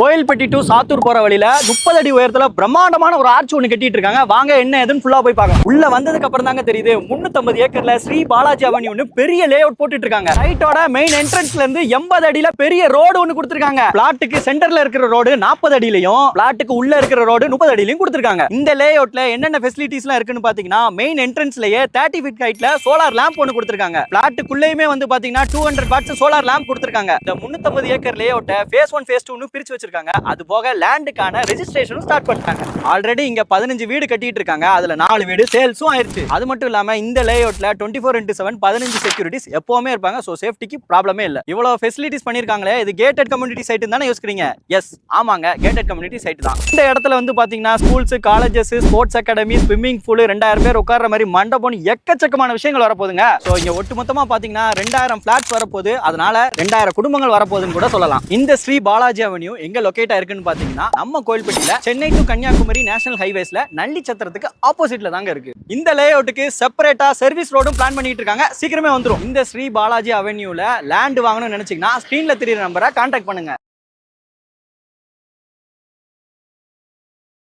Kovilpatti to Sattur போற வழியில 30 அடி உயரத்துல பிரம்மாண்டமான ஒரு ஆர்ச் ஒன்று கட்டிட்டு இருக்காங்க. வாங்க என்ன ஏதுன்னு ஃபுல்லா போய் பார்க்கலாம். உள்ள வந்ததுக்கு அப்புறம் தாங்க தெரியுது 350 ஏக்கர்ல ஸ்ரீ பாலாஜி அவென்யூன்னு பெரிய லே அவுட் போட்டுட்டு இருக்காங்க. சைட்டோட மெயின் என்ட்ரன்ஸ்ல இருந்து 80 அடியில பெரிய ரோடு ஒன்று கொடுத்திருக்காங்க. பிளாட்டுக்கு சென்டர்ல இருக்கிற ரோடு 40 அடியிலையும் பிளாட்டுக்கு உள்ள இருக்கிற ரோடு 30 அடியிலையும் கொடுத்திருக்காங்க. இந்த லே அவுட்ல என்னென்ன ஃபெசிலிட்டிஸ் எல்லாம் இருக்குன்னு பாத்தீங்கன்னா மெயின் என்ட்ரன்ஸ்லயே 30 ஃபீட் ஹைட்ல சோலார் லேம்ப் ஒன்று கொடுத்திருக்காங்க. பிளாட்டுக்குள்ளேயுமே வந்து பாத்தீங்கன்னா 200 வாட்ஸ் சோலார் லேம்ப் கொடுத்திருக்காங்க. இந்த 350 ஏக்கர் லே அவுட்டை ஃபேஸ் 1 ஃபேஸ் 2 பிரிச்சு வச்சிருக்காங்க. அது போக லேண்டுக்கான ரெஜிஸ்ட்ரேஷனும் ஸ்டார்ட் பண்ணிட்டாங்க. ஆல்ரெடி இங்க 15 வீடு கட்டிட்டு இருக்காங்க. அதுல 4 வீடு சேல்ஸும் ஆயிருச்சு. அது மட்டும் இல்லாம இந்த லேஅவுட்ல 24x7 15 செக்யூரிட்டிஸ் எப்பவுமே இருப்பாங்க. சோ சேஃப்டிக்கு ப்ராப்ளமே இல்ல. இவ்வளவு ஃபெசிலிட்டிஸ் பண்ணிருக்காங்களே, இது கேட்டட் கம்யூனிட்டி சைட் தானே யோசிக்கிறீங்க? எஸ், ஆமாங்க, கேட்டட் கம்யூனிட்டி சைட் தான். இந்த இடத்துல வந்து பாத்தீங்கன்னா schools, colleges, sports academy, swimming pool, 2000 பேர் உட்கார்ற மாதிரி மண்டபம், எக்கச்சக்கமான விஷயங்கள் வரப்போகுதுங்க. சோ இங்க ஒட்டுமொத்தமா பாத்தீங்கன்னா 2000 பிளாட்ஸ் வரப்போகுது. அதனால 2000 குடும்பங்கள் வரப்போகுதுன்னு கூட சொல்லலாம். இந்த ஸ்ரீ பாலாஜி அவென்யூ எங்க லொகேட் ஆயிருக்குன்னு பாத்தீங்கன்னா நம்ம கோயில்பட்டியில சென்னை டு கன்னியாகுமரி நேஷனல் ஹைவேஸ்ல நள்ளி சத்திரத்துக்கு ஆப்போசிட்ல தாங்க இருக்கு. இந்த லேஅவுட்டுக்கு செப்பரேட்டா சர்வீஸ் ரோடும் பிளான் பண்ணிட்டு இருக்காங்க. சீக்கிரமே வந்துரும். இந்த ஸ்ரீ பாலாஜி அவென்யூல லேண்ட் வாங்கணும்னு நினைச்சீங்கன்னா ஸ்கிரீன்ல தெரியுற நம்பரை கான்டாக்ட் பண்ணுங்க.